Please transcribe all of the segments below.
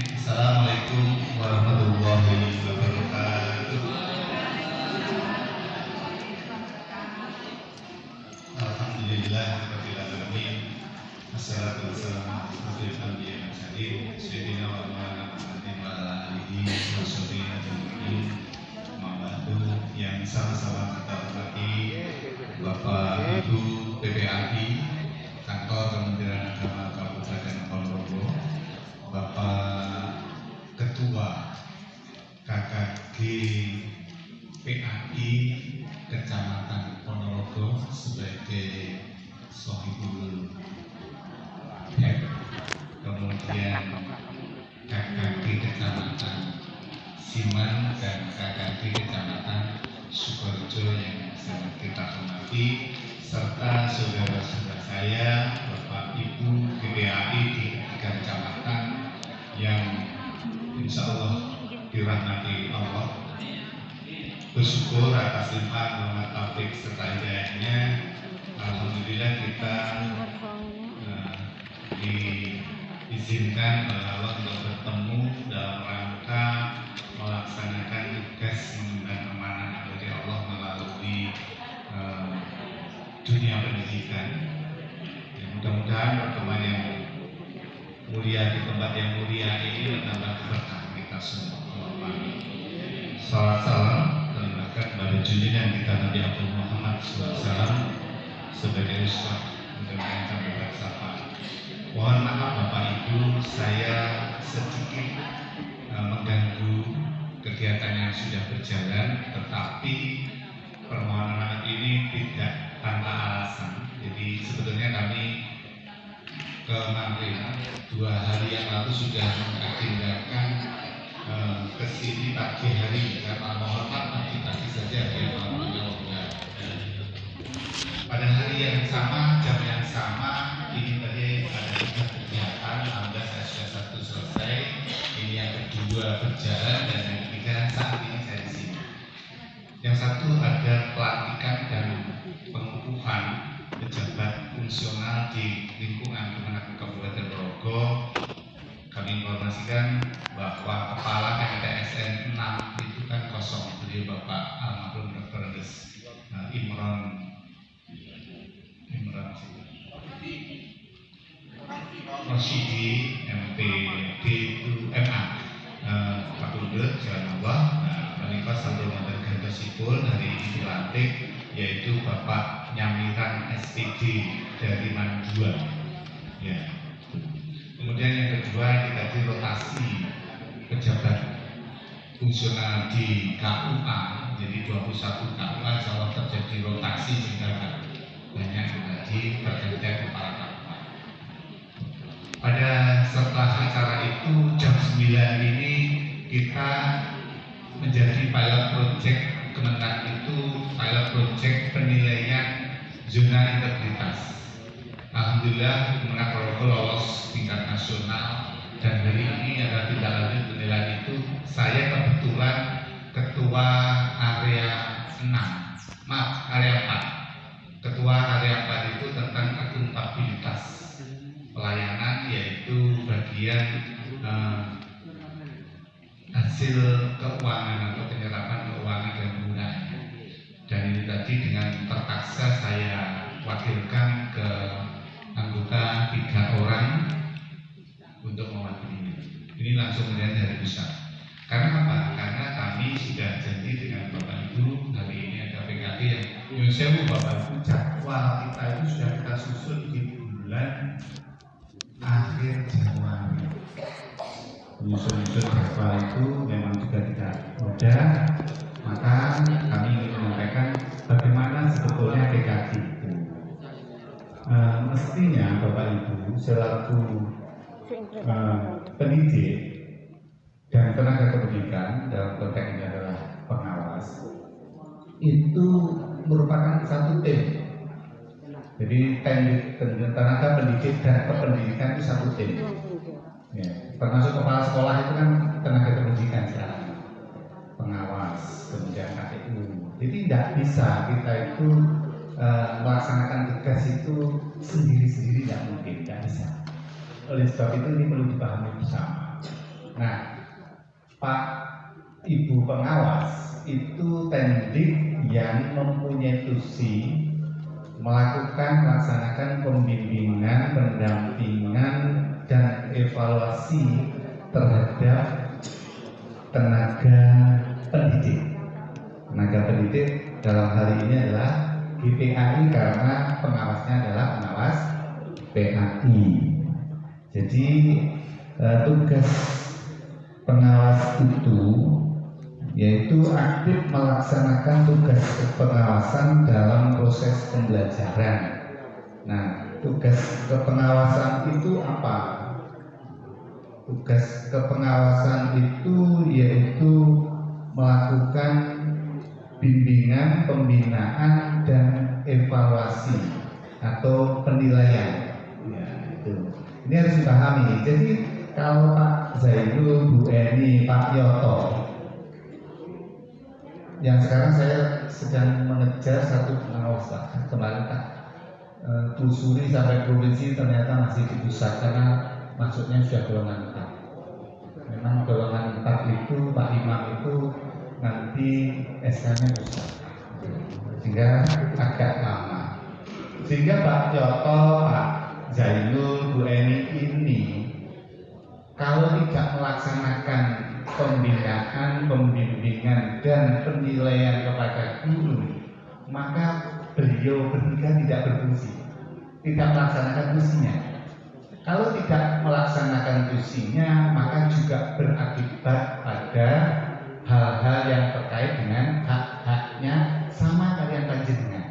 Assalamualaikum warahmatullahi wabarakatuh. Alhamdulillah rabbil alamin. Wassalatu wassalamu ala asyrofil anbiya'i wal mursalin sayyidina wa maulana Muhammadin wa ala alihi wa sahbihi ajma'in. Yang sama-sama kita hormati Bapak Ibu PPAI, Kantor Kementerian Agama Kabupaten Ponorogo, Bapak Ketua KKG PAI Kecamatan Ponorogo sebagai Sohibul Hek, kemudian KKG Kecamatan Siman dan KKG Kecamatan Sukorejo yang sangat kita hormati, serta saudara-saudara saya, Bapak Ibu PPAI di tiga kecamatan yang insya Allah dirahmati Allah. Bersyukur atas limpahan rahmat taufik serta hidayahnya. Alhamdulillah kita diizinkan oleh Allah untuk bertemu dalam rangka melaksanakan tugas mengemban amanah dari Allah melalui dunia pendidikan. Ya, mudah-mudahan pertemuan yang mulia di tempat yang mulia ini menambah berkah kita semua. Salam salam terima kepada junjungan kita Nabi Muhammad SAW sebagai ustaz untuk kami bersapa. Mohon maaf Bapak Ibu, saya sedikit mengganggu kegiatan yang sudah berjalan, tetapi permohonan maaf ini tidak tanpa alasan. Jadi sebetulnya kami kemarin 2 hari yang lalu sudah mengagendakan ke sini pagi hari, karena mohon maaf pagi saja ya pada hari yang sama, jam yang sama. Ini tadi ada 3 kegiatan, alhamdulillah saya sudah 1 selesai, ini yang kedua berjalan, dan yang ketiga saat ini saya di sini. Yang satu ada pelantikan dan pengukuhan pejabat fungsional di lingkungan Kemenak Kabupaten Ponorogo. Kami informasikan bahwa kepala KPTSN 6 itu kan kosong, beliau Bapak almarhum Dr. Imron Rosyidi MPD itu MA Fakultas Jalan Allah. Menikah sambil mantan gantosipun hari ini dilantik, yaitu Bapak Nyamiran SPD dari Mandua. Ya. Kemudian yang kedua kita di rotasi pejabat fungsional di KUA, jadi 21 KUA insya terjadi rotasi sehingga banyak tadi pergantian kepala KUA. Pada setelah acara itu jam 9 ini kita menjadi pilot project Kementerian itu pilot project penilaian zona integritas. Alhamdulillah Kementerian Ponorogo lolos tingkat nasional, dan hari ini ada tindak lanjut penilaian itu. Saya kebetulan ketua area 6, area 4. Ketua area 4 itu tentang akuntabilitas pelayanan, yaitu bagian hasil keuangan atau penyerapan keuangan dan penggunaannya. Dan ini tadi dengan terpaksa saya wakilkan ke anggota 3 orang untuk mewakili. Ini langsung melihat dari pusat. Karena apa? Karena kami sudah janji dengan Bapak Ibu, hari ini ada PKB yang Yusewu Bapak Ibu, jadwal kita itu sudah kita susun di bulan akhir Januari. Menyusun jadwal itu memang juga tidak mudah, maka kami ingin menyampaikan bagaimana sebetulnya PKB itu. Mestinya Bapak Ibu selaku pendidik dan tenaga kependidikan, dalam konteks ini adalah pengawas, itu merupakan satu tim. Jadi tenaga pendidik dan kependidikan itu satu tim. Ya, termasuk kepala sekolah itu kan tenaga pendidikan sekarang, pengawas, kemudian KPU. Jadi tidak bisa kita itu melaksanakan tugas itu sendiri-sendiri, tidak mungkin, tidak bisa. Oleh sebab itu ini perlu dipahami bersama. Nah, Pak Ibu pengawas itu tendik yang mempunyai tusi melaksanakan pembimbingan, pendampingan, dan evaluasi terhadap tenaga pendidik. Tenaga pendidik dalam hal ini adalah GPAI karena pengawasnya adalah pengawas PAI. Jadi tugas pengawas itu yaitu aktif melaksanakan tugas pengawasan dalam proses pembelajaran. Nah, tugas kepengawasan itu apa? Tugas kepengawasan itu yaitu melakukan bimbingan, pembinaan, dan evaluasi atau penilaian. Ya, itu. Ini harus dipahami. Jadi kalau Pak Zainul, Bu Eni, Pak Yoto, yang sekarang saya sedang mengejar satu pengawas Pak. Kemarin Pak telusuri sampai provinsi ternyata masih di pusat karena maksudnya sudah golongan 4. Memang golongan 4 itu Pak Imam itu nanti SK-nya pusat, sehingga agak lama. Sehingga Pak Yoto, Pak Zainul, Bu Eni ini kalau tidak melaksanakan pembinaan, pembimbingan, dan penilaian kepada guru, maka beliau bertiga tidak berfungsi, tidak melaksanakan fungsinya. Kalau tidak melaksanakan fungsinya, maka juga berakibat pada hal-hal yang terkait dengan hak-haknya sama kalian panjenengan.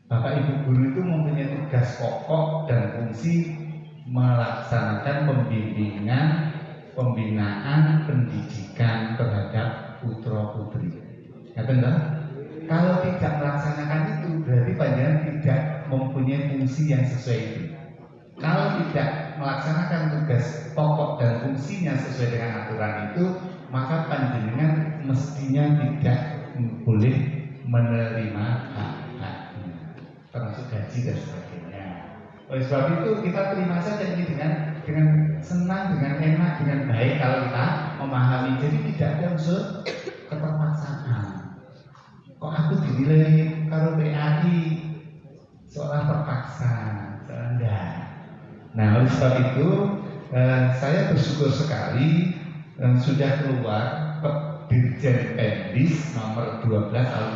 Bapak Ibu guru itu mempunyai tugas pokok dan fungsi melaksanakan pembimbingan, pembinaan, pendidikan terhadap putra putri. Kalau tidak melaksanakan itu berarti panjenengan tidak mempunyai fungsi yang sesuai itu. Kalau tidak melaksanakan tugas pokok dan fungsinya sesuai dengan aturan itu, maka panjenengan mestinya tidak boleh menerima hak-haknya, termasuk gaji dan sebagainya. Oleh sebab itu kita terima saja ini dengan senang, dengan enak, dengan baik kalau kita memahami. Jadi tidak ada unsur keterpaksaan. Kok aku dinilai kalau PAI seolah terpaksa, enggak. Nah, oleh sebab itu saya bersyukur sekali sudah keluar Dirjen Pendis nomor 12 tahun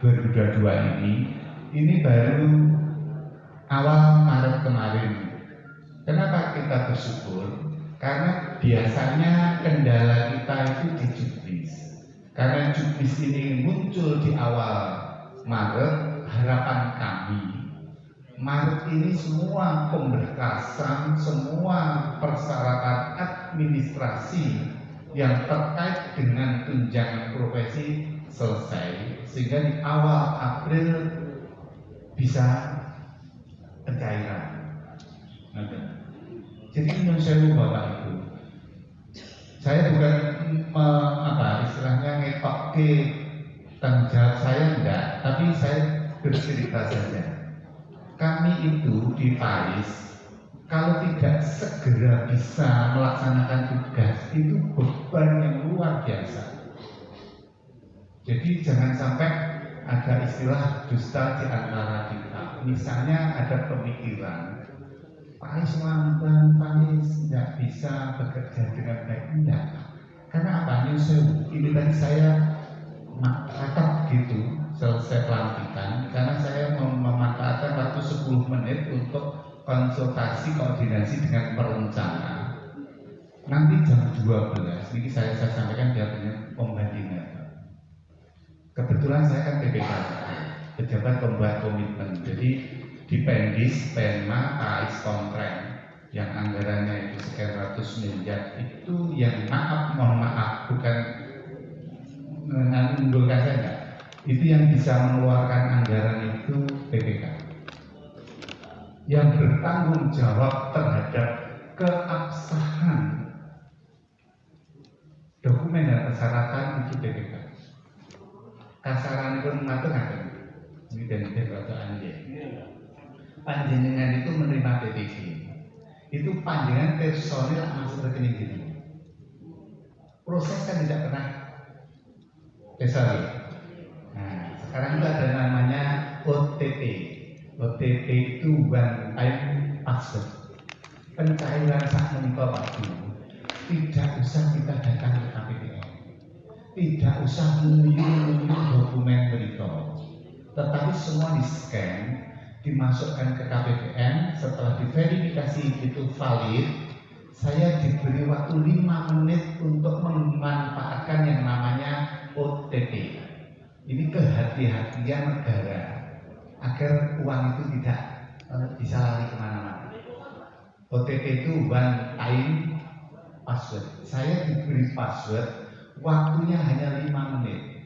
2022 ini baru awal Maret kemarin. Kenapa kita bersyukur? Karena biasanya kendala kita itu di juknis. Karena juknis ini muncul di awal Maret, harapan kami Maret ini semua pemberkasan, semua persyaratan administrasi yang terkait dengan tunjangan profesi selesai, sehingga di awal April bisa pencairan. Jadi menurut saya Bapak Ibu, saya bukan istilahnya ngetok ke tanggung jawab saya enggak, tapi saya bercerita saja. Kami itu di Paris, kalau tidak segera bisa melaksanakan tugas itu beban yang luar biasa. Jadi jangan sampai ada istilah dusta di antara kita. Misalnya ada pemikiran Paris lamban, Paris tidak bisa bekerja dengan baik, enggak. Karena apa? Nyusul. Ini tadi saya catat gitu selesai pelantikan karena saya memanfaatkan waktu 10 menit untuk konsultasi koordinasi dengan perencana. Nanti jam 12 ini saya sampaikan dia punya pembandingan. Kebetulan saya kan PPK, pejabat pembuat komitmen. Jadi di Pendis, Penma, KAIS, Kontren yang anggarannya itu sekian ratus miliar itu yang mohon maaf bukan mengunggulkan saya enggak. Itu yang bisa mengeluarkan anggaran itu PPK. Yang bertanggung jawab terhadap keabsahan dokumen dan persyaratan itu PPK. Kasaran pun ngatur-ngatur. Ini dari perkataan dia. Panjenengan itu menerima PTG. Itu panjenengan personil masuk rekening ini. proses kan tidak pernah sorry. Nah, sekarang itu ada namanya OTP. OTP itu one time password. Pencairan sak menika Pak Bu. Tidak usah kita datang ke KPPN. Tidak usah mengunjungi dokumen berita. Tetapi semua di-scan, dimasukkan ke KPPN, setelah diverifikasi itu valid, saya diberi waktu 5 menit untuk memanfaatkan yang namanya OTP. Ini kehati-hatian negara agar uang itu tidak bisa lari kemana-mana. OTP itu one time password. Saya diberi password, waktunya hanya 5 menit.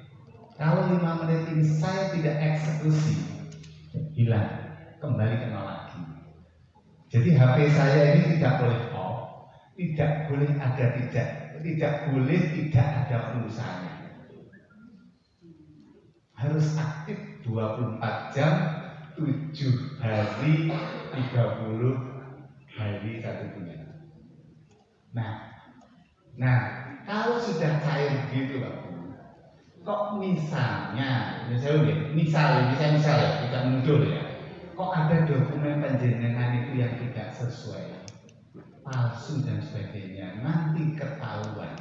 Kalau 5 menit ini saya tidak eksekusi, hilang, kembali ke nol lagi. Jadi HP saya ini tidak boleh off, tidak boleh ada tidak boleh tidak ada pulsanya. Harus aktif 24 jam, 7 hari, 30 hari 1 bulan. Nah, kalau sudah cair gitu Pak, kok misalnya kita muncul ya, kok ada dokumen panjenengan itu yang tidak sesuai, palsu dan sebagainya, nanti ketahuan.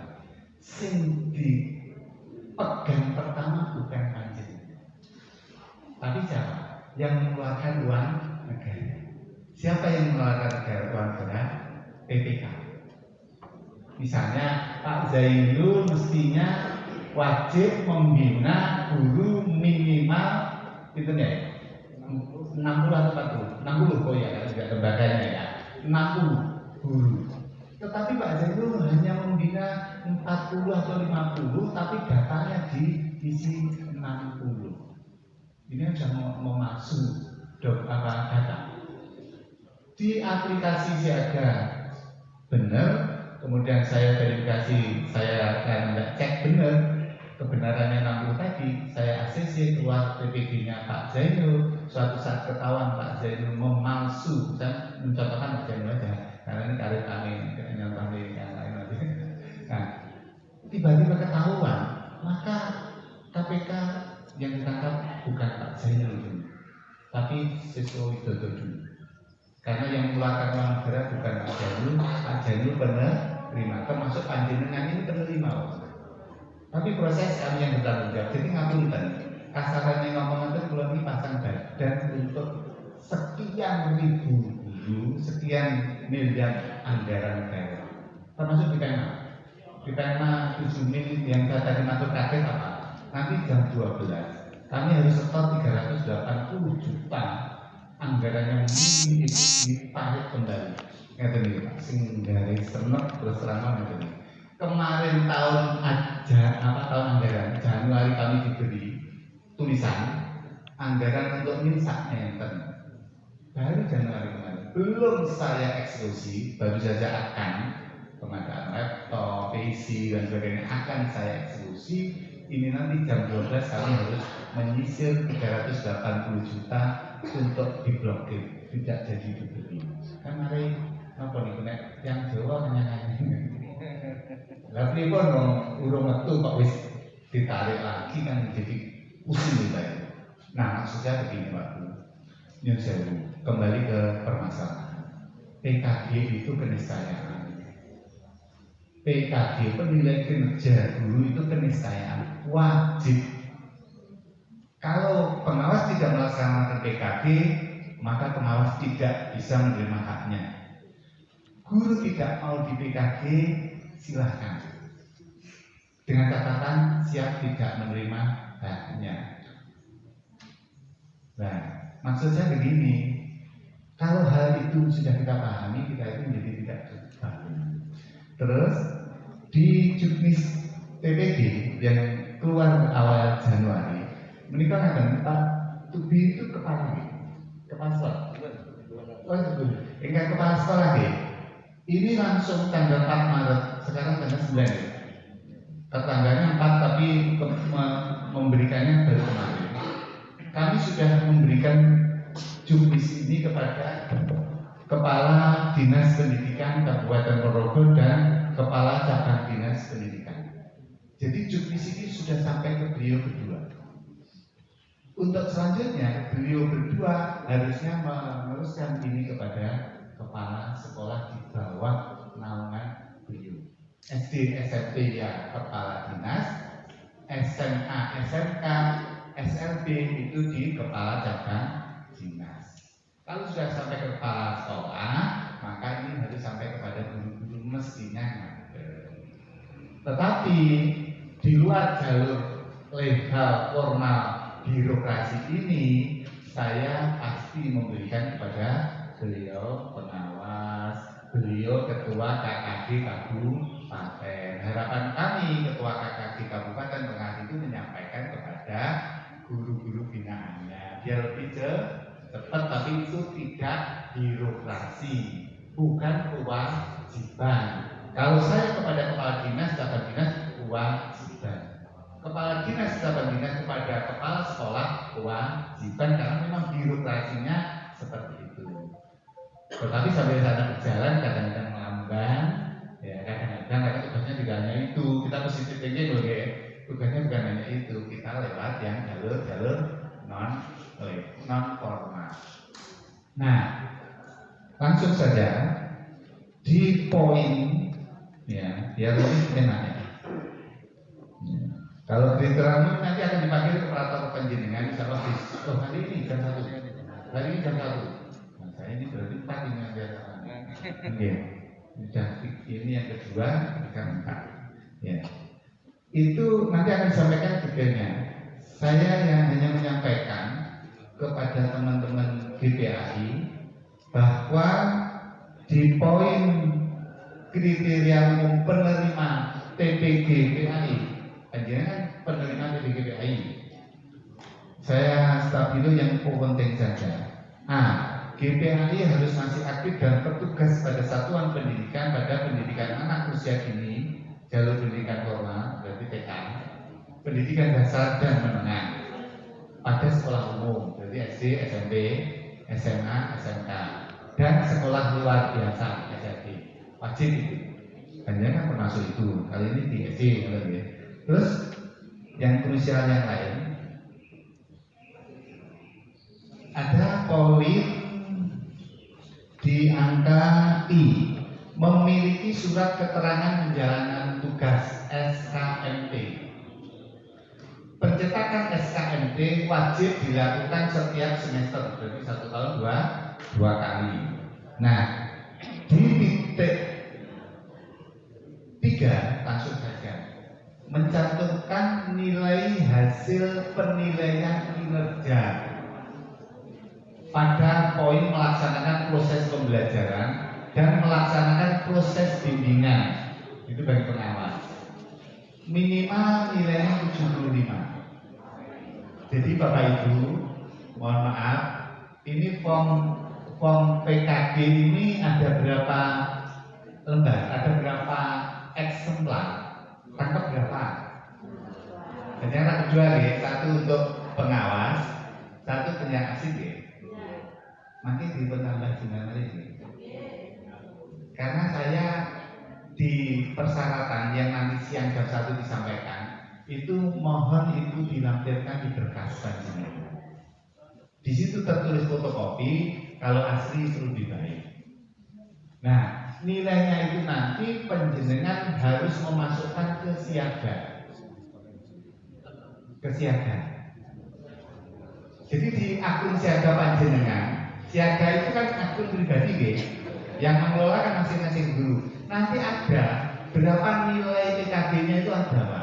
Sing dipegang pertama bukan panjenengan, tapi siapa? Yang mengeluarkan uang negara. Siapa yang mengeluarkan uang negara? PPK. Misalnya Pak Zainul mestinya wajib membina guru minimal itu ya 60 atau 40 oh ya tidak lembaganya ya 60 guru. Tetapi Pak Zainul hanya membina 40 atau 50, tapi datanya diisi 60. Ini sudah memasuk data di aplikasi Siaga benar. Kemudian saya verifikasi, saya akan cek benar kebenarannya 60 tadi. Saya ACC keluar PPG-nya Pak Zainul. Suatu saat ketahuan Pak Zainul memalsu, saya mencontohkan Pak Zainul aja, karena ini karir kami, nyontoh yang lain nanti. Nah, tiba-tiba ketahuan, maka KPK yang ditangkap bukan Pak Zainul, tapi Siswa Widodo dulu. Karena yang mengeluarkan uang negara bukan Pak Zainul penerima, termasuk panjenengan ini penerima. Tapi proses kami yang bertanggung jawab. Jadi ngapunten, kasarannya ngomong itu kalau ini pasang badan untuk sekian ribu guru, sekian miliar anggaran negara, termasuk di PMA. Di PMA 7 miliar yang saya tadi matur kaget apa? Nanti jam 12 kami harus setor 380 juta. Anggarannya mungkin itu ditarik kembali. Ngeten iki Pak, sing dari senek terus terang ngeten. Kemarin tahun anggaran Januari kami diberi tulisan anggaran untuk minsak enten. Baru Januari kemarin, belum saya eksekusi, baru saja akan pengadaan laptop, PC dan sebagainya akan saya eksekusi. Ini nanti jam 12 kami harus menyisir 380 juta untuk diblokir, tidak jadi dibeli. Kan hari apa nih kena yang Jawa hanya lah pripun dong urung metu kok wis ditarik lagi kan jadi pusing kita ya. Nah maksudnya begini Pak Bu, nyun sewu, kembali ke permasalahan PKG itu keniscayaan. PKG penilaian kinerja guru itu keniscayaan wajib. Kalau pengawas tidak melaksanakan PKG, maka pengawas tidak bisa menerima haknya. Guru tidak mau di PKG, silahkan. Dengan catatan siap tidak menerima haknya. Nah, maksud saya begini, kalau hal itu sudah kita pahami, kita itu menjadi tidak terbangun. Terus di Juknis PPG yang keluar awal Januari, menikah akan Pak Tubi itu kepala sekolah. Oh itu, enggak kepala sekolah deh. Ini langsung tanggal 4 Maret, sekarang tanggal 9 ya. Tetangganya 4 tapi memberikannya baru kemarin. Kami sudah memberikan juknis ini kepada Kepala Dinas Pendidikan Kabupaten Ponorogo dan Kepala Cabang Dinas Pendidikan. sini sudah sampai ke beliau berdua. Untuk selanjutnya beliau berdua harusnya meneruskan ini kepada kepala sekolah di bawah naungan beliau. SD, SMP ya kepala dinas, SMA, SMK, SLB itu di kepala cabang dinas. Kalau sudah sampai ke kepala sekolah, maka ini harus sampai kepada guru-guru mestinya ngajar. Tetapi di luar jalur legal formal birokrasi ini, saya pasti memberikan kepada beliau pengawas, beliau ketua KKD Kabupaten. Harapan kami ketua KKD Kabupaten Tengah itu menyampaikan kepada guru-guru binaannya biar lebih cepat, tapi itu tidak birokrasi, bukan kewajiban. Kalau saya kepada kepala dinas, cabang dinas kewajiban. Kepala dinas, cabang dinas kepada kepala sekolah kewajiban, karena memang birokrasinya seperti itu. Tetapi sambil sana berjalan kadang-kadang melamban, ya kadang-kadang tugasnya juga hanya itu. Kita positif thinking loh ya, tugasnya bukan hanya itu. Kita lewat yang jalur-jalur non formal. Nah, langsung saja di poin ya, biar lebih enak ya. Kalau kriteria nanti akan dipanggil ke peraturan penjenengan, insya Allah oh hari ini jam 1, hari ini jam 1. Nah, saya ini berarti 4 ini yang biasa. Iya, sudah ini yang kedua, yang 4. Ya, itu nanti akan disampaikan detailnya. Saya yang hanya menyampaikan kepada teman-teman GPAI bahwa di poin kriteria umum penerima TPG PAI, kan penerima TPG PAI, saya stabilo yang penting saja. GPAI harus masih aktif dan bertugas pada satuan pendidikan pada pendidikan anak usia dini, jalur pendidikan formal berarti TK, pendidikan dasar dan menengah pada sekolah umum berarti SD, SMP, SMA, SMK, dan sekolah luar biasa SLB. Wajib itu. Hanya kan termasuk itu. Kali ini di SD ya. Terus yang krusial yang lain ada poin di angka I, memiliki surat keterangan menjalankan tugas SKMT. Pencetakan SKMT wajib dilakukan setiap semester, berarti 1 tahun dua kali. Nah, di titik 3 langsung saja mencantumkan nilai hasil penilaian kinerja pada poin melaksanakan proses pembelajaran dan melaksanakan proses bimbingan. Itu bagi pengawas. Minimal nilainya 75. Jadi Bapak Ibu, mohon maaf, ini form PKG ini ada berapa lembar, ada berapa eksemplar, tangkap berapa? Jadi anak kedua ya, satu untuk pengawas, satu penyaksi ya. Makin ditambah jumlah ini. Karena saya di persyaratan yang nanti siang jam 1 disampaikan, itu mohon itu dilampirkan di berkas panjenengan. Di situ tertulis fotokopi, kalau asli itu lebih baik. Nah, nilainya itu nanti panjenengan harus memasukkan ke siaga. Jadi di akun siaga panjenengan, siaga itu kan akun pribadi guys, yang mengelola kan masing-masing guru. Nanti ada berapa nilai PKB-nya itu ada berapa.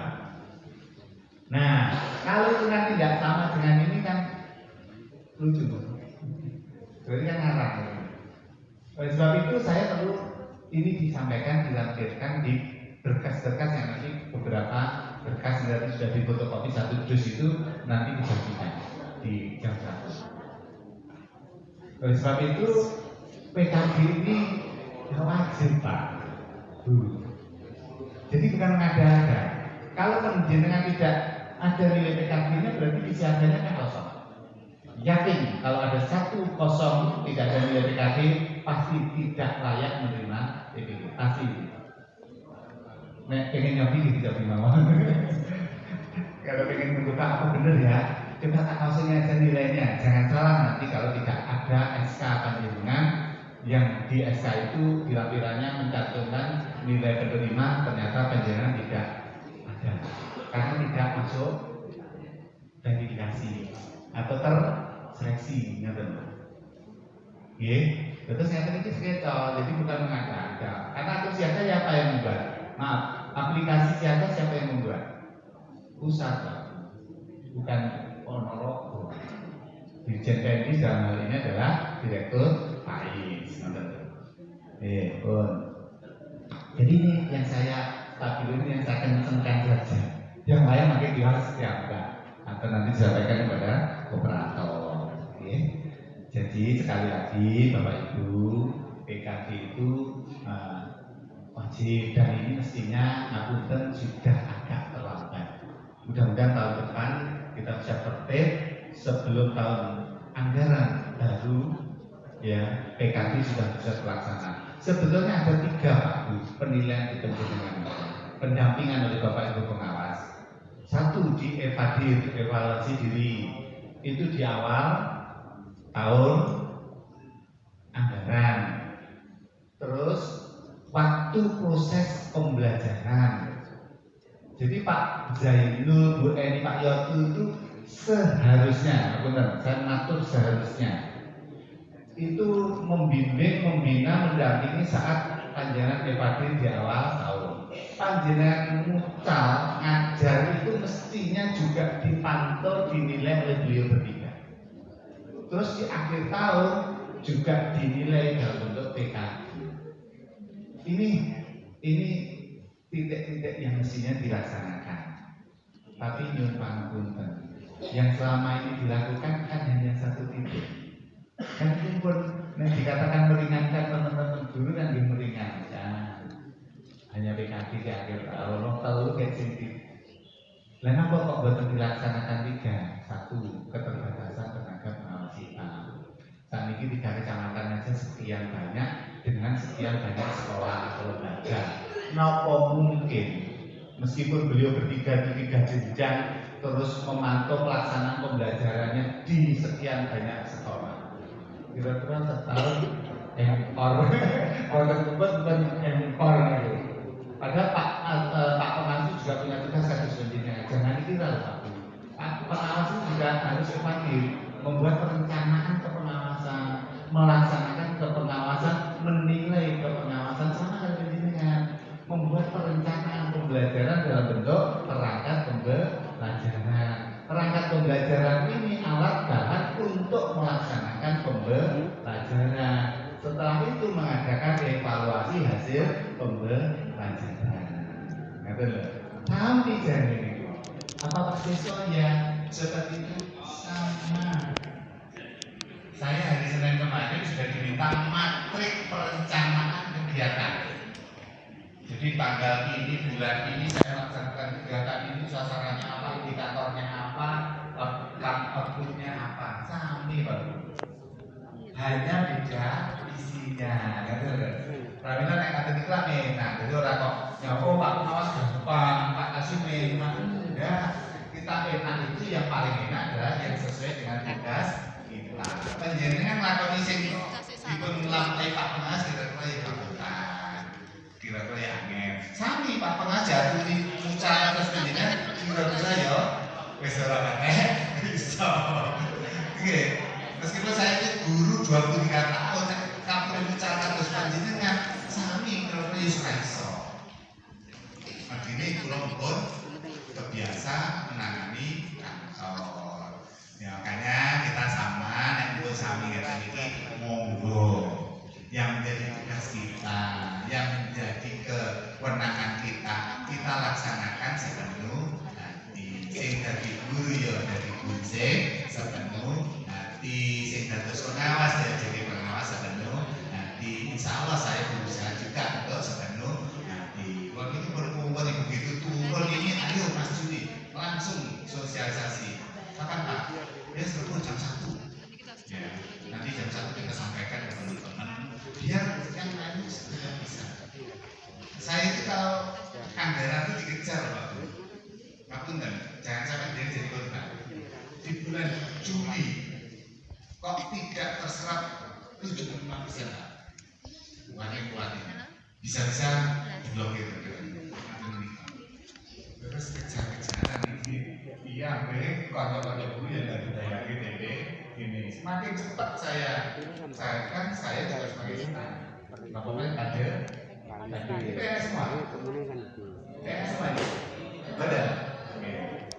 Nah, kalau itu nanti tidak sama dengan ini kan lucu, berarti kan ngarang. Oleh sebab itu saya perlu ini disampaikan, dilampirkan di berkas-berkas yang nanti beberapa berkas nanti sudah difotokopi 1 dus itu nanti dibagikan di jam 1. Oleh sebab itu PKB ini wajib Pak. Jadi bukan mengada-ada. Kalau penjenengan tidak ada nilai PKB-nya berarti disiaganya kan kosong. Yakin kalau ada 1 kosong tidak ada nilai PKB pasti tidak layak menerima PKB. Pasti. Nek pengen nyobi tidak terima. Kalau pengen membuka apa bener ya, coba tak langsung aja nilainya. Jangan salah nanti kalau tidak ada SK panjenengan yang di SK itu kira-kiranya mencantumkan nilai penerima, ternyata panjenengan tidak ada karena tidak masuk verifikasi atau terseleksi, ngerti? Oke, terus yang ini sketch, jadi bukan mengada-ada. Karena akun siapa siapa yang membuat? Maaf, aplikasi siapa yang membuat? Pusat, Pak. Bukan Ponorogo. Dirjen Teknis dalam hal ini adalah Direktur PAIS. Jadi ini yang saya stabilo, ini yang saya kencengkan saja. Yang lain makin dibahas setiap atau nanti disampaikan kepada operator. Oke. Jadi sekali lagi Bapak Ibu, PKD itu wajib dan ini mestinya ngapunten sudah agak terlambat. Mudah-mudahan tahun depan kita bisa tertib sebelum tahun anggaran baru ya PKD sudah bisa terlaksana. Sebetulnya ada 3 Pak Bu, penilaian di pendampingan oleh Bapak Ibu pengawas. 1 di evaluasi diri itu di awal tahun anggaran. Terus waktu proses pembelajaran. Jadi Pak Zainul, Bu Eni, Pak Yotu itu seharusnya, benar, saya mengatur seharusnya itu membimbing, membina, mendampingi saat panjenengan evaluasi di awal tahun. Panjenengan mucal, ngajar itu mestinya juga dipantau, dinilai oleh beliau bertiga. Terus di akhir tahun juga dinilai dalam bentuk PKD. Ini titik-titik yang mestinya dilaksanakan. Tapi nyuwun pangapunten, yang selama ini dilakukan kan hanya 1 titik. Kan itu pun dikatakan meringankan teman-teman guru kan meringankan. Hanya PKD di akhir tahun, orang tahu kayak sini. Lain apa kok buatan dilaksanakan 3? 1, keterbatasan tenaga pengawas kita. Saat ini 3 kecamatan aja sekian banyak dengan sekian banyak sekolah atau lembaga. Napa mungkin meskipun beliau bertiga di 3 jenjang terus memantau pelaksanaan pembelajarannya di sekian banyak sekolah. Kira-kira setahun empor, orang tersebut bukan empor gitu. Padahal Pak Pengawas juga punya tugas satu sebenarnya. Jangan dikira Pak Pengawas juga harus khawatir membuat perencanaan kepengawasan, melaksanakan kepengawasan, menilai kepengawasan sama dengan membuat perencanaan pembelajaran dalam bentuk perangkat pembelajaran. Perangkat pembelajaran ini alat bahan untuk melaksanakan pembelajaran. Setelah itu mengadakan evaluasi hasil pembelajaran. Tapi jangan ini. Apa Pak Deso ya seperti itu sama. Saya hari Senin kemarin sudah diminta matrik perencanaan kegiatan. Jadi tanggal ini, bulan ini saya melaksanakan kegiatan ini, sasarannya apa, indikatornya apa, outputnya apa, sami Pak. Hanya beda isinya, gitu kan? Pramila yang kata dikira enak, jadi orang kok nyapo Pak Pengawas gampang, Pak Kasih enggak. Kita enak itu yang paling enak adalah yang sesuai dengan tugas kita. Penjenengan lakoni sing dipun lampai Pak Pengawas kira-kira ya kabutan. Kira-kira ya angin. Sami Pak Pengajar di mucara terus penjenengan kira-kira ya wis ora meneh bisa. Oke. Meskipun saya itu guru 23 tahun, kapten mucara terus penjenengan sami kira-kira ya iso. Makanya kula pun terbiasa menangani kantor. Ya, makanya kita sama, nek pun sami ngeten iki monggo. Yang menjadi tugas kita, yang menjadi kewenangan kita laksanakan sepenuh hati. Sing dadi guru ya dadi kuncing sepenuh hati. Sing dados pengawas ya jadi pengawas sepenuh hati. Insyaallah saya berusaha juga untuk sepenuh hati. Waktu itu berkumpul begitu turun ini, ayo Mas Juni langsung sosialisasi. Kapan Pak? Ya sebelum jam 1. Ya, nanti jam 1 kita sampaikan ke teman-teman biar yang lain sudah bisa. Saya itu kalau anggaran itu dikejar Pak. Ngapunten, jangan sampai jadi korban. Di bulan Juli kok tidak terserap 75%, Pak. Makin kuat ini. Bisa-bisa diblokir. Terus kejar-kejaran ini, iya, kalau dulu ya nggak dibayar ini. Semakin cepat saya kan saya juga semakin senang. Bapaknya ada PNS semua, PNS semua ini ada.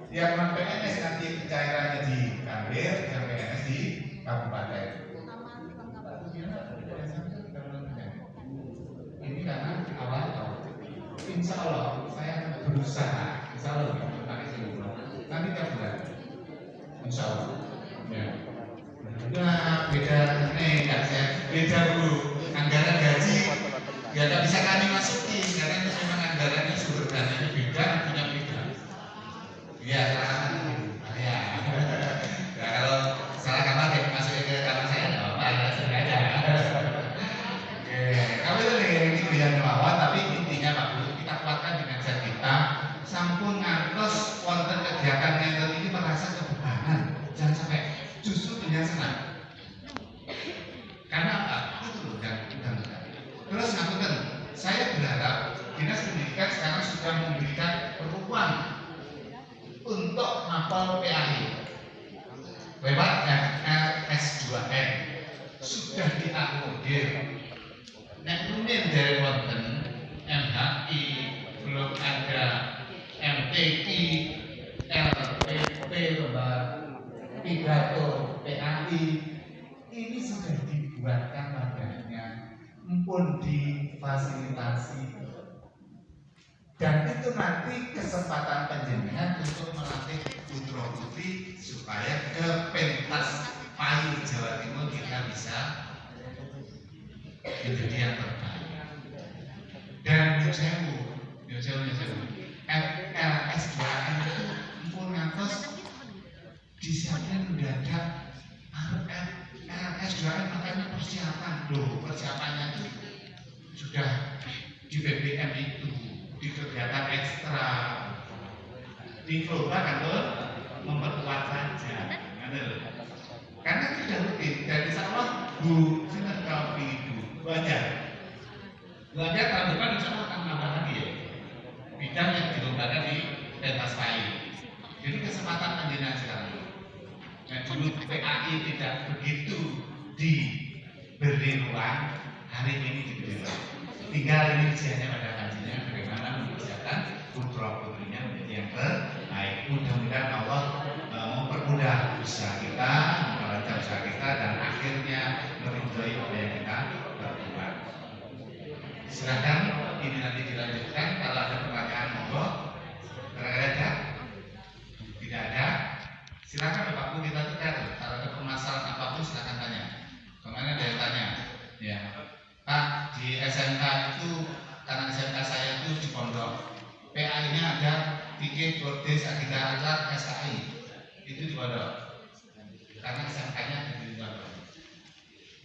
Yang non PNS nanti cairannya di Gambir, yang PNS di kabupaten. Ini karena awal tahun. Insya Allah saya akan berusaha. Insya Allah nanti tiap bulan. Insya Allah. Ya. Nah, beda nggak saya beda dulu. Anggaran gaji nggak bisa kami masuki karena itu memang anggarannya sumber dananya beda, punya beda. Ya, salah ya. Nah, kalau salah kamar ya masukin ke kamar saya nggak apa-apa ya, sengaja. Kami itu yang melawan, tapi intinya Pak Bu, kita kuatkan dengan zat kita. Sampun ngantos wonten kegiatan ngeten ini merasa kebebanan, jangan sampai justru dengan senang. Karena apa? Itu loh dan. Terus ngapunten, saya berharap Dinas Pendidikan sekarang sudah memberikan ruang untuk mapel PAI lewat S2N sudah diakomodir. Nek rumin dari wonten MHI, belum ada MTI, LPP, pidato PAI, ini sudah dibuatkan wadahnya, mumpun difasilitasi, dan itu nanti kesempatan penjenengan untuk melatih putra putri supaya ke pentas payung Jawa Timur kita bisa menjadi yang terbaik. Dan Nyusewu S2N itu mumpun ngantos disiapkan mendadak S2N, makanya persiapan loh, persiapannya itu sudah di BBM itu, di kegiatan ekstra, di global kan tuh memperkuat saja, karena itu sudah rutin. Dan insya Allah Bu Sinten kalau Ibu belajar tahun depan insya Allah akan menambah lagi ya bidang yang dilombakan di pentas PAI. Jadi kesempatan penjenengan sekarang. Nah, dulu PAI tidak begitu diberi ruang, hari ini diberi ruang. Tinggal ini ujiannya pada kajinya bagaimana mempersiapkan putra putrinya menjadi yang terbaik. Mudah-mudahan Allah mempermudah usaha kita, memperlancar usaha kita, dan akhirnya meridhoi apa yang kita lakukan. Silakan ini nanti dilanjutkan. Kalau ada pertanyaan monggo. Ada? Tidak ada? Silakan Bapak Bu, kita tukar. Kalau ada permasalahan apapun silakan tanya. Kemarin ada yang tanya, ya Pak, di SMK itu karena SMK saya itu di Pondok, PA-nya ada bikin Bordes Agita Alat SKI itu di Pondok, karena SMK-nya di Pondok.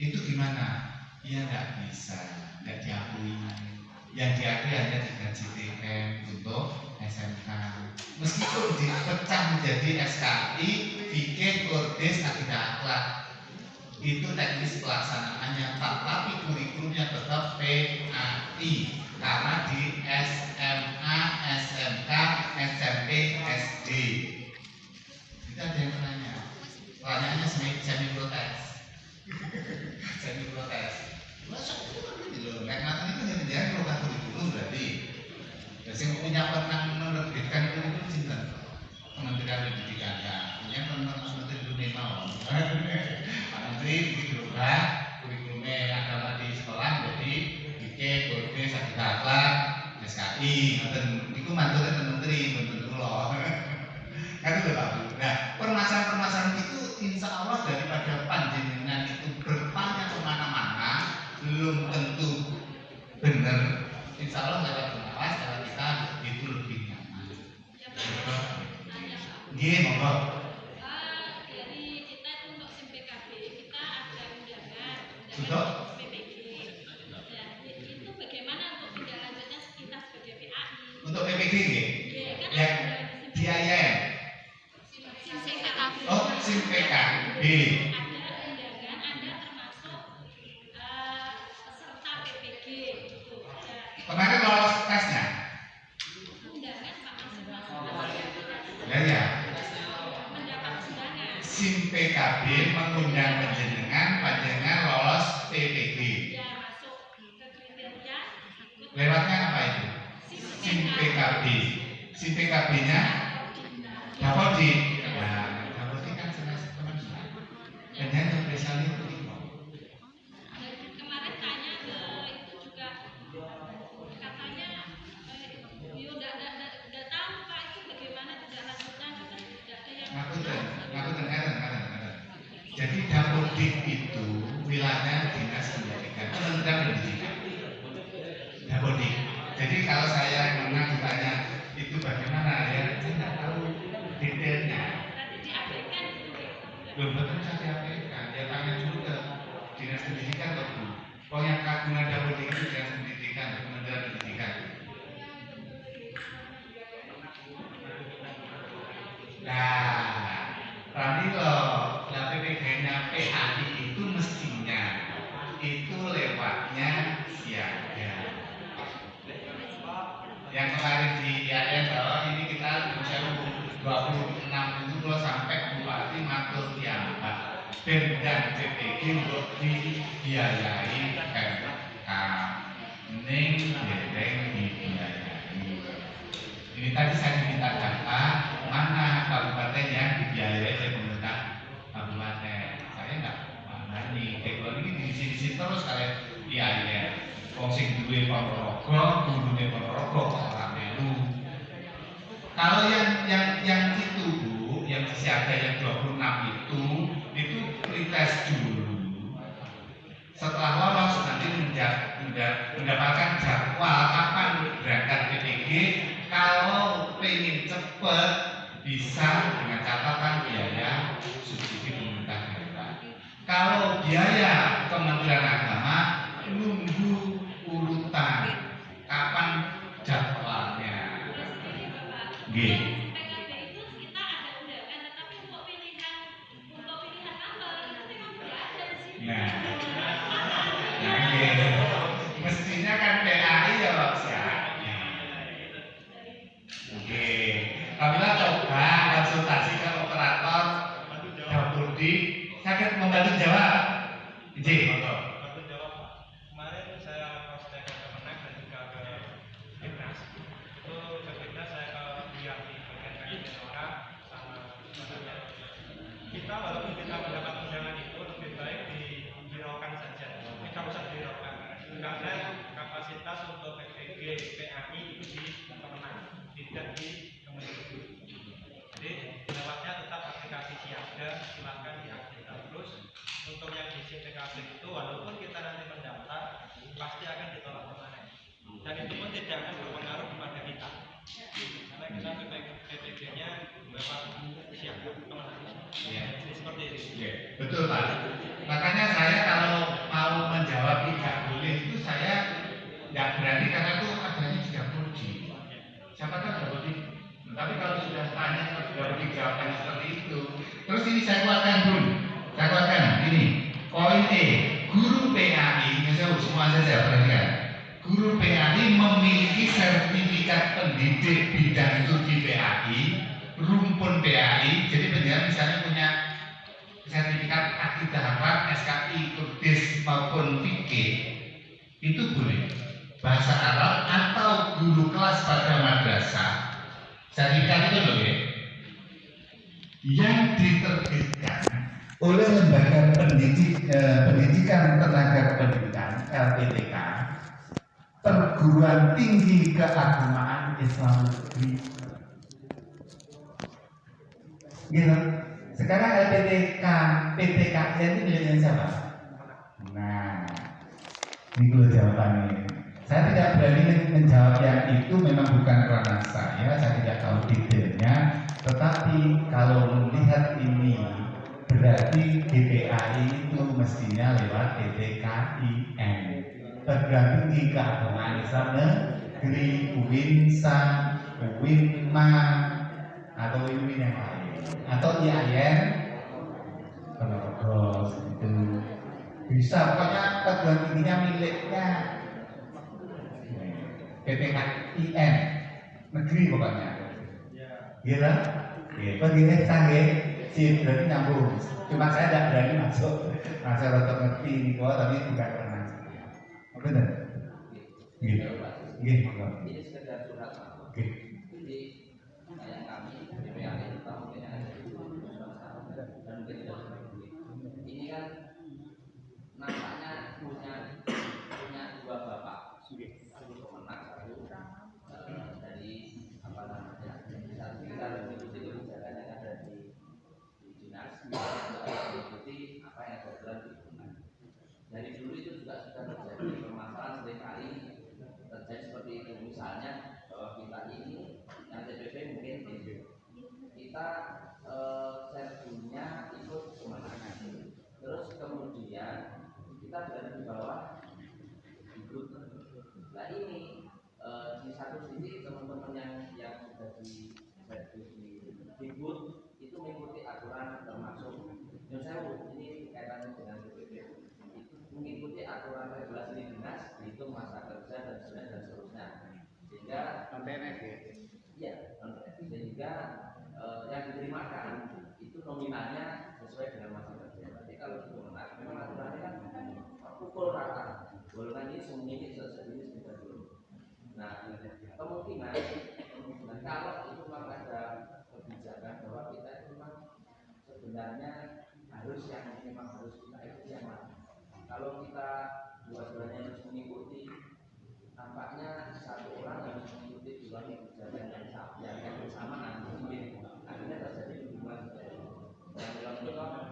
Itu gimana? Ya nggak bisa, nggak diakui. Yang diakui hanya digaji TM untuk SMK. Meskipun dipecah menjadi SKI, bikin Bordes Agita Alat, itu teknis pelaksanaannya, tapi kurikulumnya tetap PAI karena di SMA, SMK, SMP, SD. Itu ada yang tanya, pertanyaannya semi protes. Semi protes. Masa itu loh, kayak nanti itu yang program kurikulum berarti. Dan yang punya penang menerbitkan kurikulum cinta Kementerian Pendidikan ya, punya penang Menteri mau. Menteri dirubah kurikulumnya agama di sekolah jadi bikin Bordes Agita Alat SKI, dan itu mantunya Menteri loh. Kan itu Pak. Nah, permasalahan-permasalahan itu insya Allah daripada panjenengan itu bertanya kemana-mana belum tentu benar. Insya Allah lewat pengawas kalau kita itu lebih nyaman. Iya, monggo. Untuk PPG. Ya, itu bagaimana untuk tindak lanjutnya kita sebagai PAI? untuk PPG Kan ya di IAM. ada undangan, Anda termasuk peserta PPG gitu. Kemarin lolos tesnya. Undangan Pak masing-masing Ya. mendapat undangan. SIM PKB mengundang panjenengan, panjenengan lolos PPG. Ya masuk ke kriteria ikut Lewatnya apa itu? SIM PKB. SIM PKB-nya Dapodik. Nah, Dapodik kan senang teman-teman. Penyanyi spesialnya itu. Dan kemarin tanya ke itu juga katanya udah tahu Pak itu bagaimana tidak lanjutnya juga tidak ada yang Ngapunten. Jadi Dapodik itu wilayahnya Dinas Pendidikan, Kementerian Pendidikan. Dapodik. Jadi kalau saya menang ditanya itu bagaimana ya, saya nggak tahu detailnya. nanti diabaikan gitu. Belum tentu bisa diabaikan. Ya tanya dulu ke Dinas Pendidikan atau Bu. Oh yang kagungan Dapodik itu Dinas Pendidikan, Kementerian Pendidikan. Nah, tadi loh, PPG-nya PHI itu mestinya itu lewatnya siaga. Yang kemarin di IAN bahwa ini kita bisa 26 itu kalau sampai bupati matur tiambak dan PPG untuk dibiayai ning dereng dibiayai. Ini tadi saya diminta data mana kabupaten yang dibiayai oleh pemerintah kabupaten. Saya nggak berani. Kalau ini di sini terus kayak IAIN. Wong sing duwe Ponorogo, gurune Ponorogo ora melu. Kalau yang itu Bu, yang siaga yang 26 itu pretest dulu. Setelah lolos nanti mendapatkan jadwal kapan berangkat PPG. Kalau pengen cepet bisa dengan catatan biaya subsidi pemerintah daerah. Kalau biaya Kementerian Agama nunggu urutan kapan jadwalnya. G. PKB itu kita ada undangan, tetapi untuk pilihan nomor itu memang tidak ada di sini. Mestinya kan PAI ya Pak siapnya. Oke, Kamila coba konsultasi ke operator Dapodik. Saya membantu jawab. J. Bantu jawab Pak. Kemarin saya cross check ke Kemenak dan juga ke Dinas. Itu ke Dinas saya ke lihat di bagian KIDNORA sama sebenarnya kita walaupun kita mendapat undangan itu lebih baik dihiraukan saja. Tidak usah dihiraukan karena kapasitas untuk PPG, PAI itu di Kemenak, tidak di Kemendikbud. Jadi lewatnya tetap aplikasi siaga, silahkan diaktifkan terus. Untuk yang di PKB itu walaupun kita nanti mendaftar pasti akan ditolak kemarin dan itu pun tidak akan berpengaruh kepada kita karena kita PPG-nya beberapa siaga kemana jadi seperti itu. Betul Pak. Makanya saya kalau mau menjawab tidak boleh itu saya nggak berani karena itu adanya tidak puji. Siapa kan Dapodik. Tapi kalau sudah tanya kalau sudah jawabannya seperti itu, terus ini saya kuatkan dulu. Saya kuatkan ini. Poin E, guru PAI, semua saya perhatikan. Guru PAI memiliki sertifikat pendidik bidang studi PAI, rumpun PAI. Jadi penjara misalnya punya sertifikat akidah Arab, SKI, Kurdis maupun fikih, itu boleh. Bahasa Arab atau guru kelas pada madrasah. Sertifikat itu loh ya. Yang diterbitkan oleh Lembaga Pendidikan Tenaga Pendidikan LPTK, Perguruan Tinggi Keagamaan Islam Negeri. Gitu. Sekarang LPTK, PTKN itu miliknya siapa? Nah, ini dulu jawabannya. Saya tidak berani menjawab yang itu, memang bukan ranah saya tidak tahu detailnya. Tetapi kalau melihat ini, berarti GPAI itu mestinya lewat PTKIN, Perguruan Tinggi Keagamaan Islam Negeri, UINSA, UINMA, atau UIN yang lain, atau IAIN. Oh, itu bisa, pokoknya perguruan tingginya miliknya PPKIN negeri pokoknya. Iya kan? Iya, perginya canggih, sih berarti nyambung. Cuma saya tidak berani masuk, masa rotok ngerti ini kok, tapi bukan pernah. Apa benar? Iya, iya, Ini sekedar surat masuk. oke. Jadi kayak kami BPAD kita mungkin ada di dan mungkin tidak seperti ini kan nampaknya punya dua bapak pemenang satu dari apa namanya satu kita mengikuti kebijakan yang ada di dinas mengikuti apa yang ada dalam lingkungan. Dari dulu itu juga sudah terjadi permasalahan seringkali terjadi seperti itu, misalnya bahwa kita ini yang TPP mungkin kita serbunya ikut kemenangan, terus kemudian kita berada di bawah grup. Nah ini di satu sisi teman-teman yang sudah di grup itu mengikuti aturan termasuk ini kaitannya dengan TPP itu mengikuti aturan regulasi dinas, dihitung masa kerja dan seterusnya, sehingga ya sehingga yang diterimakan itu nominalnya sesuai dengan masa kerja. Tapi kalau itu menarik, memang aturannya kan pukul rata golongan ini semuanya sejenis kita dulu. Nah kemungkinan kalau itu memang ada kebijakan bahwa kita itu memang sebenarnya harus yang memang harus kita ikuti yang mana. Kalau kita dua-duanya harus mengikuti, nampaknya satu orang harus mengikuti dua kebijakan yang bersamaan, mungkin akhirnya terjadi hubungan yang lewat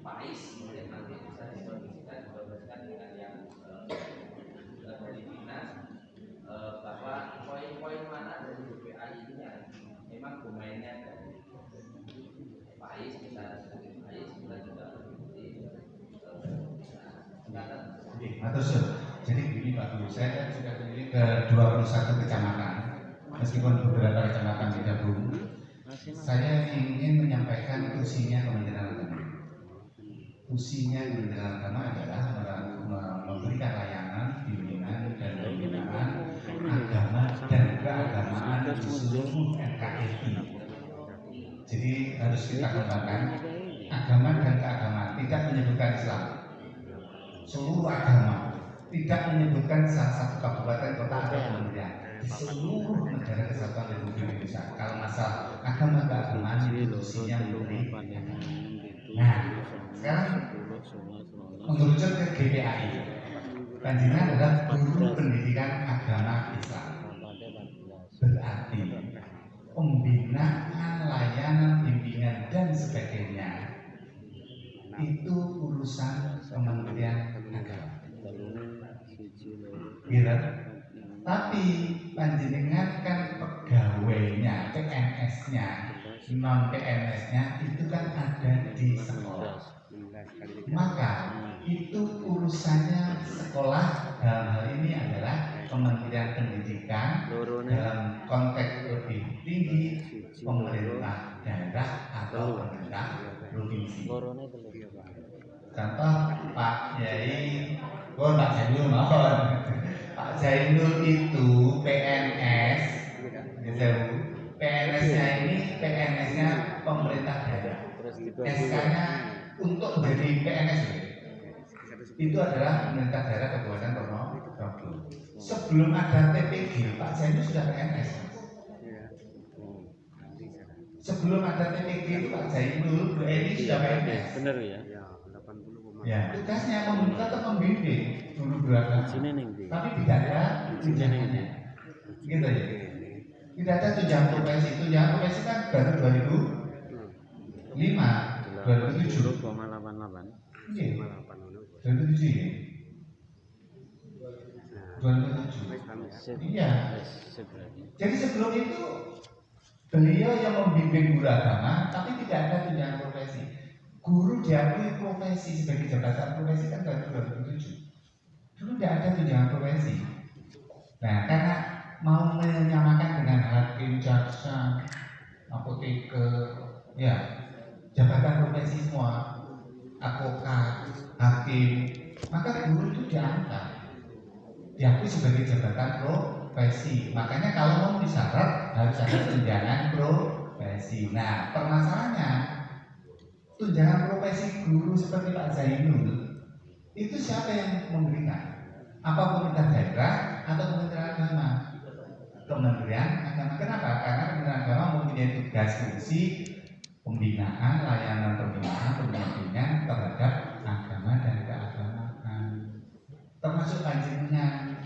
PAIS, kemudian nanti bisa dikondisikan dengan yang dari dinas bahwa poin-poin mana dari BPA ini yang memang domainnya dari PAIS, misalnya sebagai PAIS kita juga mengikuti Jadi begini Pak Guru, saya kan sudah keliling ke 21 kecamatan, meskipun beberapa kecamatan digabung. Saya ingin menyampaikan tusinya Kementerian Agama. Tusinya Kementerian Agama adalah memberikan layanan, bimbingan dan pembinaan agama dan keagamaan di seluruh NKRI. Jadi harus kita kembangkan agama dan keagamaan, tidak menyebutkan Islam. Seluruh agama, tidak menyebutkan salah satu kabupaten kota atau kementerian di seluruh negara kesatuan Republik Indonesia. Kalau masalah agama keagamaan itu isinya memberi. Nah, sekarang mengerucut ke GPAI. Panjenengan adalah guru pendidikan agama Islam. Berarti pembinaan, layanan, bimbingan dan sebagainya itu urusan Kementerian Agama. Gitu. Tapi panjenengan kan pegawainya, PNS-nya, non PNS-nya itu kan ada di sekolah. Maka itu urusannya sekolah dalam hal ini adalah Kementerian Pendidikan, dalam konteks lebih tinggi pemerintah daerah atau pemerintah provinsi. Contoh Pak Yai, Pak Zainul mohon. Pak Zainul itu PNS, PNS-nya ini PNS-nya pemerintah daerah. SK-nya untuk menjadi PNS itu adalah pemerintah daerah Kabupaten Purwokerto. Sebelum ada TPG, Pak Zainul sudah PNS. Sebelum ada TPG itu Pak Zainul ini sudah PNS. Benar ya? Ya, tugasnya membuka atau membimbing dulu beragama. Tapi tidak ada tunjangannya. Gitu ya. Tidak ada tunjangan profesi. Tunjangan profesi kan baru 2005, 2007. 0,88. Iya. 2007 ya. 2007. Iya. Jadi sebelum itu beliau yang membimbing guru agama, tapi tidak ada tunjangan profesi. Guru diakui profesi sebagai jabatan profesi kan baru 2007. Dulu tidak ada tunjangan profesi. Nah, karena mau menyamakan dengan hakim, jaksa, apoteker, ya jabatan profesi semua, advokat, hakim, maka guru itu diakui sebagai jabatan profesi. Makanya kalau mau syarat harus ada tunjangan profesi. Nah, permasalahannya tunjangan profesi guru seperti Pak Zainul itu siapa yang memberikan? Apa pemerintah daerah atau Kementerian Agama? Kementerian Agama. Kenapa? Karena Kementerian Agama mempunyai tugas fungsi pembinaan, layanan pembinaan, pendampingan terhadap agama dan keagamaan, termasuk panjenengan.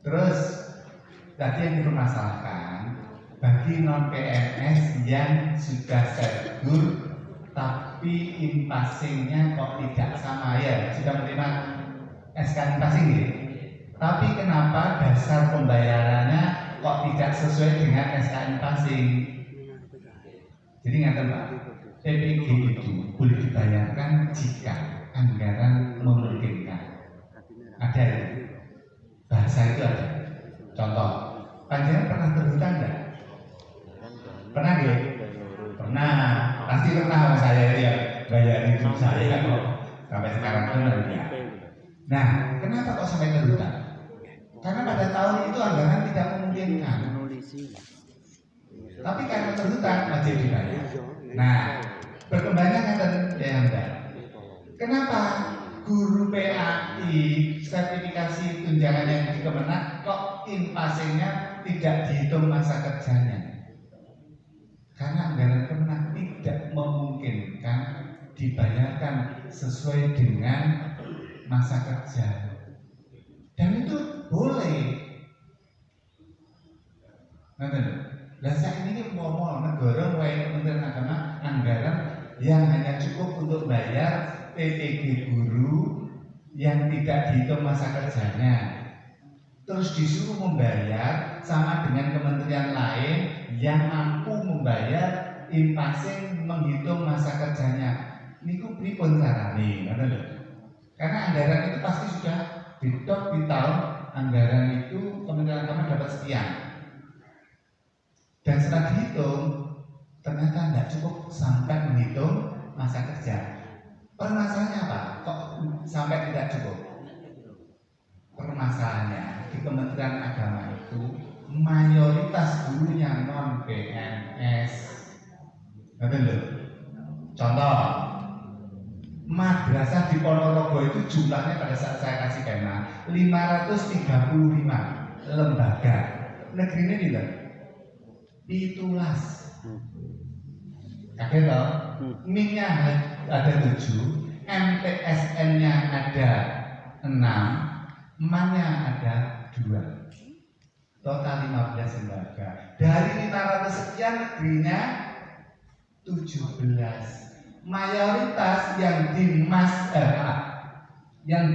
Terus tadi yang dipermasalahkan bagi non PNS yang sudah segur tapi impasingnya kok tidak sama, ya sudah menerima SK impasing ya? Tapi kenapa dasar pembayarannya kok tidak sesuai dengan SK impasing? Jadi ngatain Pak, PPG itu boleh dibayarkan jika anggaran memungkinkan. Ada ya? Bahasa itu ada. Contoh, panjenengan pernah berhutang enggak? Pernah ya? Pernah, pasti pernah. Saya ya bayar itu saya kok sampai sekarang pun ya. Nah, kenapa kok sampai berhutang? Karena pada tahun itu anggaran tidak memungkinkan. Tapi karena terhutang wajib dibayar. Nah, berkembangnya kan ya enggak. Kenapa guru PAI sertifikasi tunjangan yang di Kemenak kok impasingnya tidak dihitung masa kerjanya? Karena anggaran Kemenak tidak memungkinkan dibayarkan sesuai dengan masa kerja. Dan itu boleh. Lah saya ini ngomong negara wae Kementerian Agama anggaran yang hanya cukup untuk bayar PPG guru yang tidak dihitung masa kerjanya, terus disuruh membayar sama dengan kementerian lain yang mampu membayar impasing menghitung masa kerjanya. Niku pripun carane, ngoten lho. Karena anggaran itu pasti sudah ditok di tahun anggaran itu Kementerian Agama dapat sekian. Dan setelah dihitung ternyata tidak cukup sampai menghitung masa kerja. Permasalahannya apa? Kok sampai tidak cukup? Permasalahannya di Kementerian Agama itu mayoritas gurunya non PNS. Betul loh. Contoh, madrasah di Ponorogo itu jumlahnya pada saat saya kasih tema 535 lembaga. Negeri ini tidak. Itulas. Kaget toh? MIN-nya ada 7, MTSN-nya ada 6, MAN-nya ada 2. Total 15 lembaga. Dari 500 sekian negerinya 17. Mayoritas yang di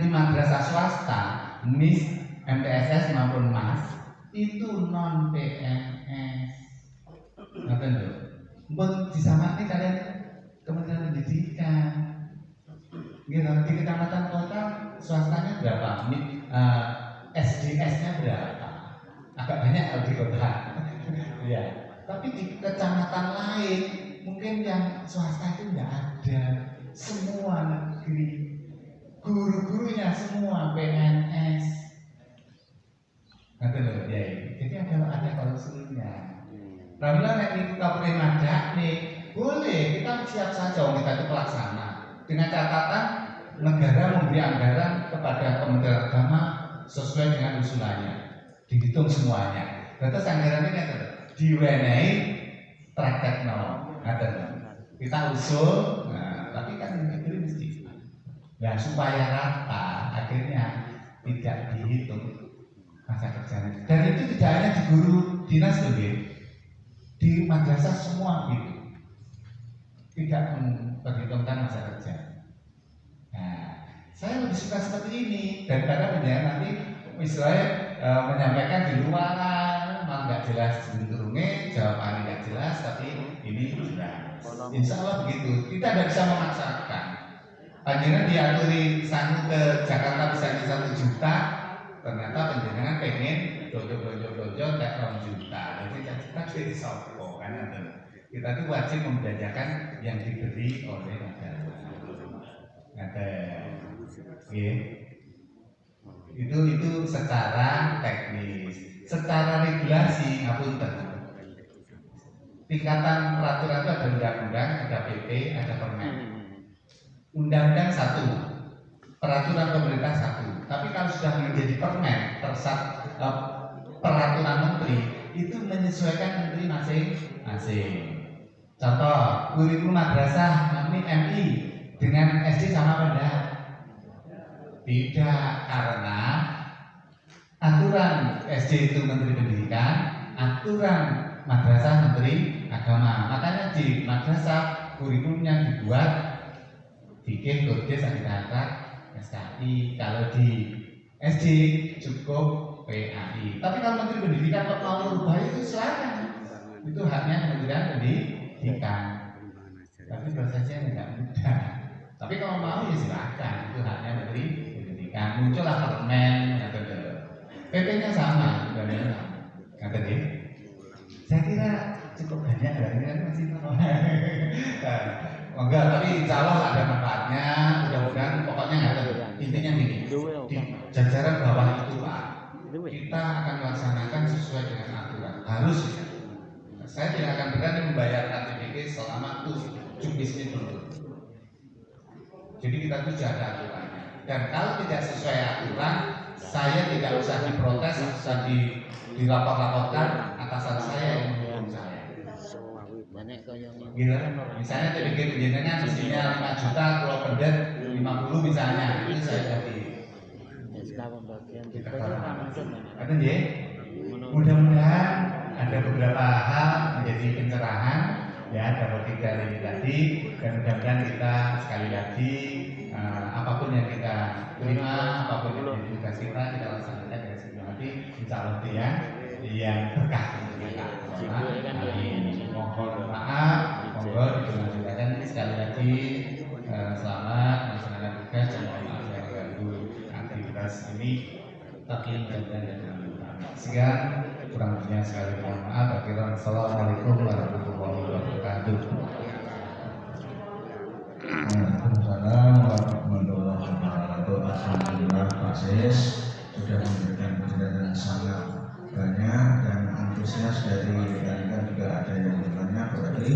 madrasah swasta, MIS, MTSS maupun MAS itu non PNS. Ngapain lho? Mbon disamani kalian Kementerian Pendidikan. Gitu, di kecamatan kota swastanya berapa? SDS-nya berapa? Agak banyak kalau di kota. Ya. Tapi di kecamatan lain mungkin yang swasta itu tidak ada. Semua negeri, guru-gurunya semua PNS. Ngapain lho? Ya, jadi ada klausulnya. Apabila nanti kita boleh madak nih, boleh kita siap saja kita itu pelaksana. Dengan catatan negara memberi anggaran kepada Kementerian Agama sesuai dengan usulannya, dihitung semuanya. Terus anggaran ini diwenehi praktek kita usul, tapi kan itu mesti. Nah supaya rata, akhirnya tidak dihitung masa kerjanya. Dan itu tidak hanya di guru dinas lebih. Di madrasah semua gitu, tidak memperhitungkan masa kerja. Nah, saya lebih suka seperti ini daripada menjadi nanti misalnya menyampaikan di luar malah nggak jelas cenderungnya jawabannya nggak jelas, tapi ini jelas. Insya Allah begitu. Kita tidak bisa memaksakan. Panjenengan diaturi sanggup ke Jakarta bisa 1 juta, ternyata panjenengan pengen dojo kayak 2 juta. Jadi kita jadi sopo kan. Kita tuh wajib membelanjakan yang diberi oleh negara. Itu secara teknis. Secara regulasi, ngapunten. Tingkatan peraturan itu ada undang-undang, ada PP, ada permen. Undang-undang satu, peraturan pemerintah satu. Tapi kalau sudah menjadi permen, peraturan menteri itu menyesuaikan menteri masing-masing. Contoh, kurikulum madrasah ini MI dengan SD sama apa enggak? Tidak, karena aturan SD itu Menteri Pendidikan, aturan madrasah Menteri Agama. Makanya di madrasah kurikulumnya dibuat bikin Kodis Agama SKI. Kalau di SD cukup PAI. Tapi kalau Menteri Pendidikan kok mau merubah itu silakan. Itu haknya Kementerian Pendidikan. Tapi prosesnya tidak mudah. Tapi kalau mau ya silakan. Itu haknya Menteri Pendidikan. Muncullah permen, PP-nya sama, kata dia. Saya kira cukup banyak ya, ini kan masih enggak, tapi insya Allah ada manfaatnya. Mudah-mudahan pokoknya nggak ada. Intinya gini, di jajaran bawah itu Pak, kita akan melaksanakan sesuai dengan aturan. Harus ya. Saya tidak akan berani membayar KTP selama juknis ini dulu. Jadi kita tuh sudah ada aturannya. Dan kalau tidak sesuai aturan, saya tidak usah diprotes, usah dilapor-laporkan atasan saya yang menghukum saya. Gila, misalnya TPG penjenengan mestinya 5 juta, kalau pendet 50 misalnya, itu saya jadi. Kata dia, mudah-mudahan ada beberapa hal menjadi pencerahan ya dapat tiga ini tadi, dan mudah-mudahan kita sekali lagi apapun yang kita terima, apapun yang menjadi tugas kita laksanakan dengan sepenuh hati, insya Allah ya yang berkah untuk kita. Mohon maaf, monggo dilanjutkan sekali lagi. Selamat melaksanakan tugas dan mohon maaf yang mengganggu aktivitas ini. Tapi dan sekian kurang lebihnya sekali mohon maaf. Assalamualaikum warahmatullahi wabarakatuh. Waalaikumsalam warahmatullahi wabarakatuh. Alhamdulillah Pak Sis sudah memberikan penjelasan yang sangat banyak dan antusias dari rekan-rekan juga ada yang bertanya berarti